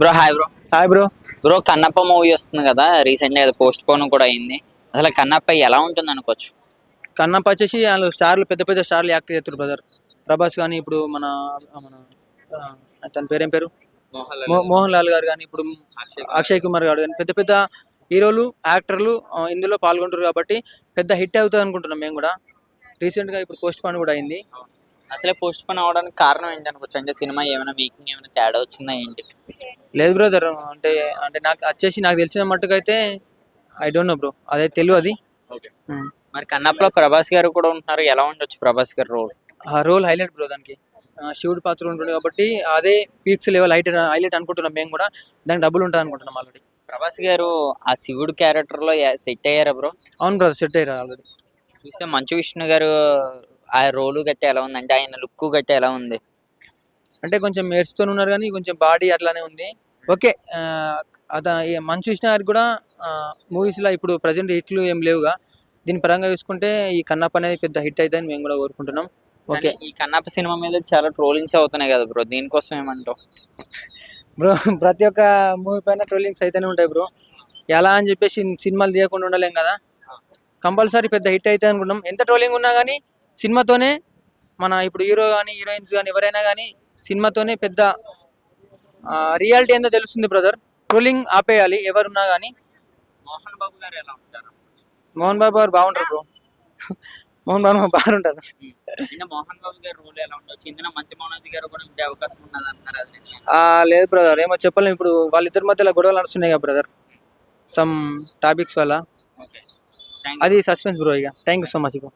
Bro hi bro. Hi bro. Bro Kannappa movie వస్తుంది కదా, recent గా పోస్ట్ పోన్ కూడా అయింది. అసలు కన్నప్ప ఎలా ఉంటుంది అనుకోవచ్చు? కన్నప్ప వచ్చేసి వాళ్ళు స్టార్లు పెద్ద పెద్ద స్టార్లు యాక్ట్ చేస్తారు బ్రదర్. ప్రభాస్ కానీ ఇప్పుడు మన మన తన పేరేం పేరు మోహన్ లాల్ గారు కానీ ఇప్పుడు అక్షయ్ కుమార్ గారు కానీ పెద్ద పెద్ద హీరోలు యాక్టర్లు ఇందులో పాల్గొంటారు కాబట్టి పెద్ద హిట్ అవుతుంది అనుకుంటున్నాం మేము కూడా. రీసెంట్ గా ఇప్పుడు పోస్ట్ పోన్ కూడా అయింది. అసలే పోస్ట్ పోన్ అవడానికి కారణం ఏంటి అనుకోవచ్చు? అంటే సినిమా ఏమైనా మేకింగ్ ఏమైనా తేడా వచ్చిందా ఏంటి? లేదు బ్రదర్, అంటే అంటే నాకు తెలిసిన మట్టుకైతే ఐ డోంట్ నో బ్రో, అదే తెలియదు. మరి కన్నప్పలో ప్రభాస్ గారు కూడా ఉంటున్నారు, ఎలా ఉండొచ్చు ప్రభాస్ గారి రోల్? ఆ రోల్ హైలైట్ బ్రో దానికి. శివుడు పాత్ర ఉంటుంది కాబట్టి అదే పీక్స్ లెవెల్ హైలైట్ అనుకుంటున్నాం మేము కూడా. దానికి డబ్బులు ఉంటుంది అనుకుంటున్నాం ఆల్రెడీ. ప్రభాస్ గారు ఆ శివుడు క్యారెక్టర్ లో సెట్ అయ్యారా బ్రో? అవును బ్రదర్, సెట్ అయ్యారు ఆల్రెడీ. చూస్తే మంచు విష్ణు గారు ఆ రోలు గట్ట ఎలా ఉంది, అంటే ఆయన లుక్ గట్ట ఎలా ఉంది? అంటే కొంచెం మెర్స్తో ఉన్నారు కానీ కొంచెం బాడీ అట్లానే ఉంది. ఓకే. మంచు విష్ణు గారికి కూడా మూవీస్లో ఇప్పుడు ప్రజెంట్ హిట్లు ఏం లేవుగా. దీని పరంగా చూసుకుంటే ఈ కన్నప్ప అనేది పెద్ద హిట్ అవుతుందని మేము కూడా కోరుకుంటున్నాం. ఓకే ఈ కన్నప్ప సినిమా మీద చాలా ట్రోలింగ్స్ అవుతున్నాయి కదా బ్రో, దీనికోసం ఏమంటావు? బ్రో, ప్రతి ఒక్క మూవీ పైన ట్రోలింగ్స్ అయితేనే ఉంటాయి బ్రో. ఎలా అని చెప్పేసి సినిమాలు తీయకుండా ఉండలేం కదా. కంపల్సరీ పెద్ద హిట్ అవుతుంది అనుకుంటున్నాం. ఎంత ట్రోలింగ్ ఉన్నా కానీ సినిమాతోనే మన ఇప్పుడు హీరో కానీ హీరోయిన్స్ కానీ ఎవరైనా కానీ సినిమాతోనే పెద్ద రియాలిటీ ఏందో తెలుస్తుంది బ్రదర్. ట్రోలింగ్ ఆపేయాలి ఎవరున్నా కానీ. మోహన్ బాబు గారు ఎలా ఉంటారు? మోహన్ బాబు గారు బాగుంటారు బ్రో. మోహన్ బాబు బాగుంటారు. అంటే మోహన్ బాబు గారు రోల్ ఎలా ఉండొచ్చు? ఇందులో మంచి మనోజ్ గారు కూడా ఉండే అవకాశం ఉన్నది అంటారు, అది నిజమేనా? లేదు బ్రదర్, ఏమో చెప్పలేము. ఇప్పుడు వాళ్ళిద్దరి మధ్యలో గొడవలు నడుస్తున్నాయి కదా బ్రదర్, సమ్ టాపిక్స్ వల్ల. ఓకే, అది సస్పెన్స్ బ్రో. ఇక thank you so much bro.